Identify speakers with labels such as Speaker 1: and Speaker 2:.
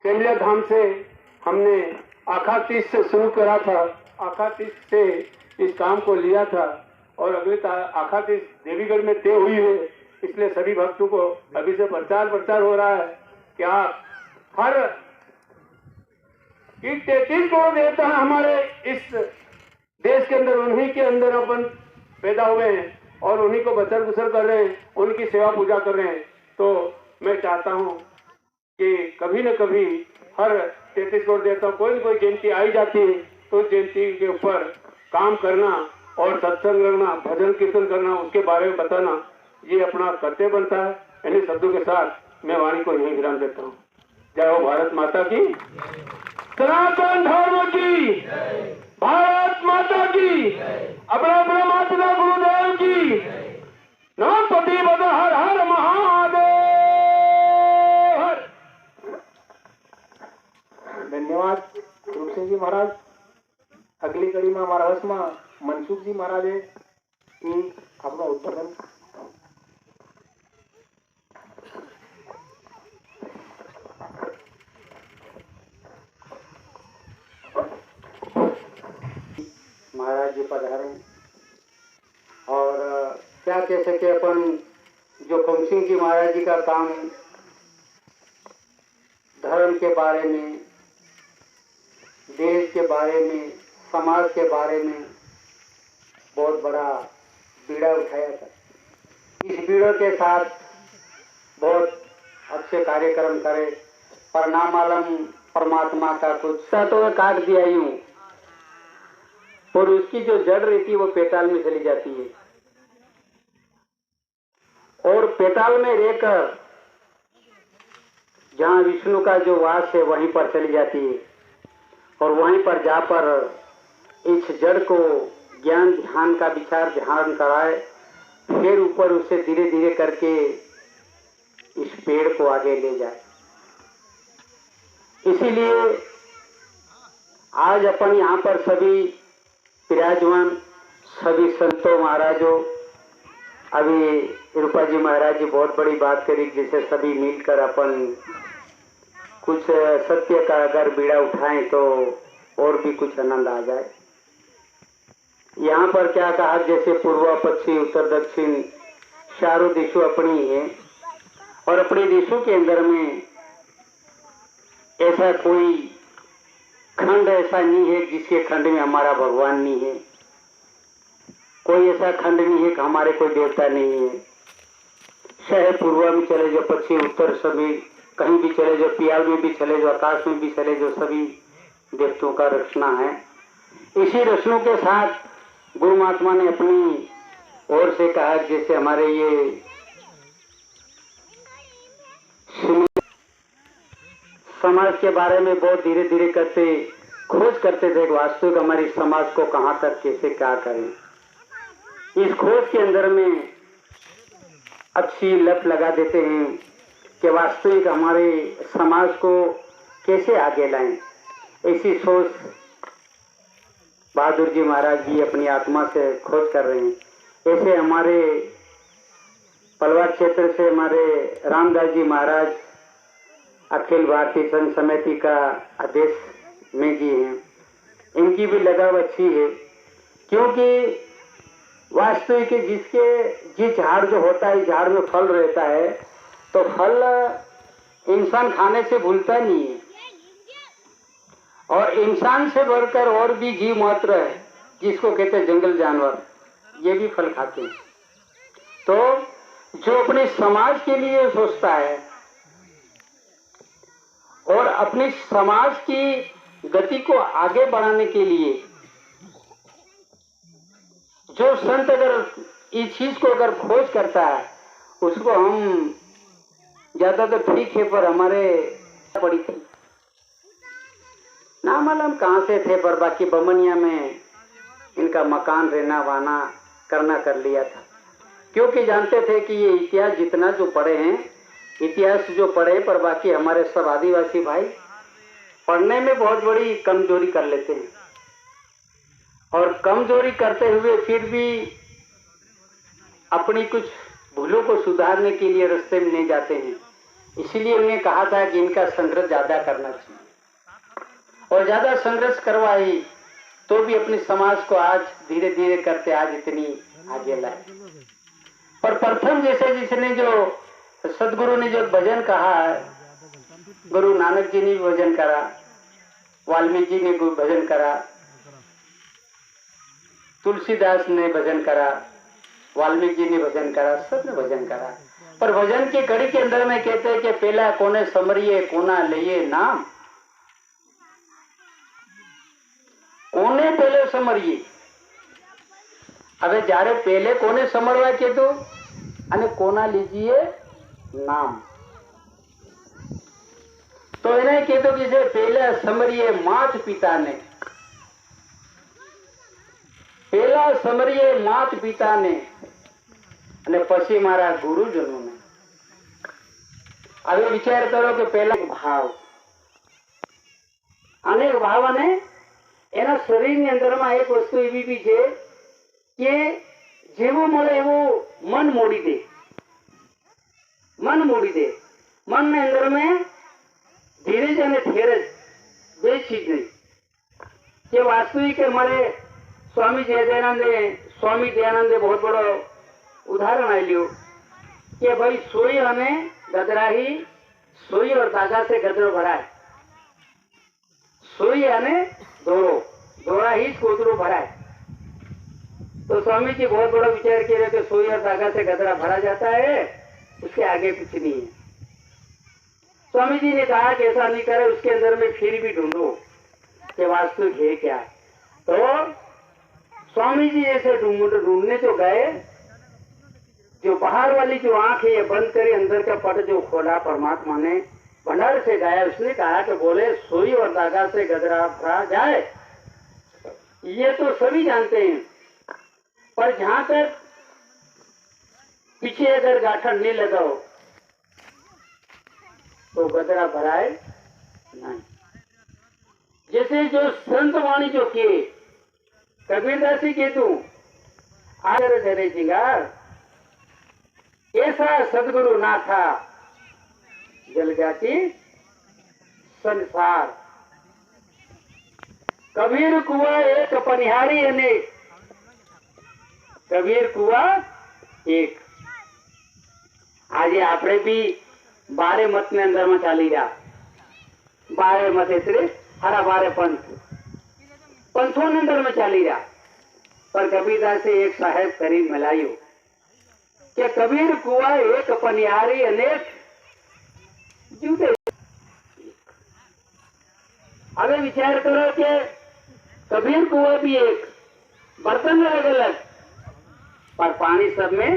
Speaker 1: चैलिया धाम से हमने आखातीस से शुरू करा था, आखातीस से इस काम को लिया था और अगले आखातीस देवीगढ़ में तय हुई है। इसलिए सभी भक्तों को अभी से प्रचार हो रहा है कि आप हर 33 करोड़ देवता है हमारे इस देश के अंदर, उन्हीं के अंदर अपन पैदा हुए हैं और उन्हीं को बसर गुसर कर रहे हैं, उनकी सेवा पूजा कर रहे हैं। तो मैं चाहता हूँ कि कभी न कभी हर 33 करोड़ देवता कोई न कोई जयंती आई जाती है, तो जयंती के ऊपर काम करना और सत्संग करना, भजन कीर्तन करना, उसके बारे में बताना, ये अपना कर्तव्य बनता है। इन्हीं शब्दों के साथ मैं वाणी को यही विराम देता हूँ। जय हो भारत माता की, सनातन धर्म की, भारत माता की, अपना अपना माता गुरुदेव की, नमः पति बद हर हर महादेव।
Speaker 2: धन्यवाद रूप सिंह जी महाराज। अगली कड़ी में हमारा हसमा मनसुख जी महाराज है, अपना उद्बोधन।
Speaker 3: महाराज जी पधारे और क्या कह सके अपन, जो कमसिंह जी महाराज जी का काम धर्म के बारे में, देश के बारे में, समाज के बारे में बहुत बड़ा बीड़ा उठाया था। इस बीड़ों के साथ बहुत अच्छे कार्यक्रम करे, परिणाम परमात्मा का कुछ तो काट दिया यूं, और उसकी जो जड़ रहती है वो पेटाल में चली जाती है और पेटाल में रहकर जहाँ विष्णु का जो वास है वहीं पर चली जाती है और वहीं पर जाकर इस जड़ को ज्ञान ध्यान का विचार ध्यान कराए, फिर ऊपर उसे धीरे धीरे करके इस पेड़ को आगे ले जाए। इसीलिए आज अपन यहाँ पर सभी विराजमान सभी संतों महाराजों, अभी रूपा जी महाराज जी बहुत बड़ी बात करी, जिसे सभी मिलकर अपन कुछ सत्य का अगर बीड़ा उठाएं तो और भी कुछ आनंद आ जाए। यहाँ पर क्या कहा, जैसे पूर्व पश्चिम उत्तर दक्षिण चारों दिशा अपनी है और अपने देशों के अंदर में ऐसा कोई खंड ऐसा नहीं है जिसके खंड में हमारा भगवान नहीं है, कोई ऐसा खंड नहीं है कि हमारे कोई देवता नहीं है। चाहे पूर्व में चले जाओ, पश्चिम उत्तर, सभी कहीं भी चले जाओ, पियाल में भी चले जाओ, आकाश में भी चले जाओ, सभी देवताओं का रचना है। इसी रचनों के साथ गुरु महात्मा ने अपनी ओर से कहा, जैसे हमारे ये समाज के बारे में बहुत धीरे धीरे करते खोज करते थे, वास्तविक हमारी समाज को कहाँ तक कैसे क्या करें। इस खोज के अंदर में अच्छी लत लगा देते हैं कि वास्तविक हमारे समाज को कैसे आगे लाएं। ऐसी सोच बहादुर जी महाराज जी अपनी आत्मा से खोज कर रहे हैं। ऐसे हमारे पलवार क्षेत्र से हमारे रामदास जी महाराज अखिल भारतीय संघ समिति का अध्यक्ष में जी हैं, इनकी भी लगाव अच्छी है, क्योंकि वास्तविक जिस झाड़ जो होता है, झाड़ में फल रहता है, तो फल इंसान खाने से भूलता नहीं है और इंसान से बढ़कर और भी जीव मात्र है जिसको कहते हैं जंगल जानवर, ये भी फल खाते हैं। तो जो अपने समाज के लिए सोचता है और अपने समाज की गति को आगे बढ़ाने के लिए जो संत अगर इस चीज को अगर खोज करता है, उसको हम ज्यादा तो ठीक है, पर हमारे पड़ी थी ना मालूम कहाँ से थे, पर बाकी बमनिया में इनका मकान रहना वाना करना कर लिया था, क्योंकि जानते थे कि ये इतिहास जितना जो पढ़े हैं, इतिहास जो पढ़े, पर बाकी हमारे सब आदिवासी भाई पढ़ने में बहुत बड़ी कमजोरी कर लेते हैं और कमजोरी करते हुए फिर भी अपनी कुछ भूलों को सुधारने के लिए रास्ते में नहीं जाते हैं। इसलिए उन्हें कहा था कि इनका संघर्ष ज्यादा करना चाहिए, और ज्यादा संघर्ष करवाई तो भी अपने समाज को आज धीरे धीरे करते आज इतनी आगे लाए। पर प्रथम जैसे जिसने जो सदगुरु ने जो भजन कहा है, गुरु नानक जी ने भी भजन करा, वाल्मीकि जी ने भजन करा, तुलसीदास ने भजन करा, वाल्मीकि जी ने भजन करा, सबने भजन करा। पर भजन की कड़ी के अंदर में कहते हैं कि पहला कोने समरिए कोना लिए नाम, कोने पहले समरिए। હવે જ્યારે પહેલે કોને સમરવા કીધું અને કોના લીજીએ નામ, તો એને કીધું કે જે પહેલા સમરીએ માત પિતાને, પહેલા સમરીએ માત પિતાને અને પછી મારા ગુરુજનોને। હવે વિચાર કરો કે પહેલા ભાવ, અનેક ભાવ અને એના શરીરની અંદરમાં એક વસ્તુ એવી બી છે કે જેવું મળે એવું મન મોડી દે, મન મોડી દે। મનને અંદર में ધીરજ અને ધીરજ બે ચીજ નહીં કે વાસ્તવિક મળે। स्वामी दयानंदे बहुत बड़ो उदाहरण आई लियो कि भाई सोई અને गदरा ही, सोई और धागा से गदरो भराए, सोई અને दोरा ही कोतरो भराए। तो स्वामी जी बहुत बड़ा विचार किया कि सोई और धागा से गदरा भरा जाता है, उसके आगे कुछ नहीं है। स्वामी जी ने कहा कि ऐसा नहीं करे, उसके अंदर में फिर भी ढूंढो कि वास्तविक है क्या। तो स्वामी जी ऐसे ढूंढने जो गए, जो बाहर वाली जो आंख है ये बंद करी, अंदर का पट जो खोला परमात्मा ने भंडार से गाया। उसने कहा कि बोले सोई और धागा से गदरा भरा जाए, ये तो सभी जानते हैं, पर जहां तक पीछे अगर गाठन नहीं लगाओ तो गदरा भराए नहीं। जैसे जो संत वाणी जो किए, कबीरदासी के तू आदर धरे जिंगार, ऐसा सदगुरु ना था जल जाती संसार। कबीर कुआ एक पनिहारी अनेक, कबीर कुआ एक। आज આપણે भी 12 मत ने अंदर में चाली रहा, 12 मत એટલે हरा 12 पंथों ने अंदर में चाली रहा। पर कबीरदास से एक साहेब करीब मिलायो कि कबीर कुआ एक पनिहारी अनेक जूते। હવે विचार करो कि कबीर कुआ भी एक, बर्तन अलग अलग, पर पानी सब में